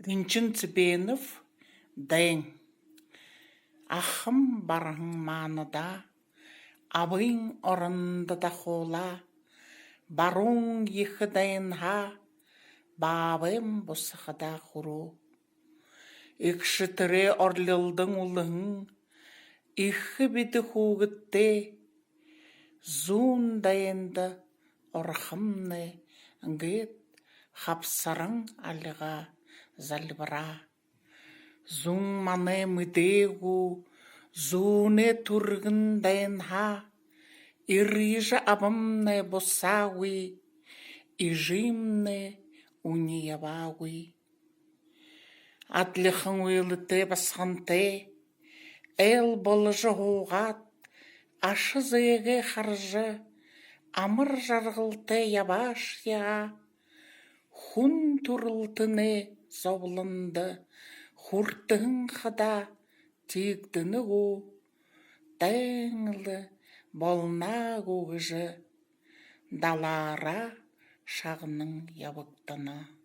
Ринчин Цыбенов, дэң. Ахым барың маныда, абың орынды да хола, баруң ехі дайынға, бабым бұсықыда құру. Икші тіре орлылдың ұлың, ихі биді хуғытте, зун дайынды орхымны, ңгет хапсарың алыға залбыра. Зун маны мүдегу, зуне тургын дайынға, ирижа абымны босауи, ижимны униявауи. Атлихың уйлыты басқанты, әл болыжы хуғат, ашы зыйғы харжы, амыр жарғылты ябаш яға, хун турылтыны зоблынды, хуртың қыда тегдіні ғу, тәңілі болна ғуғыжы, далара шағының ябықтыны.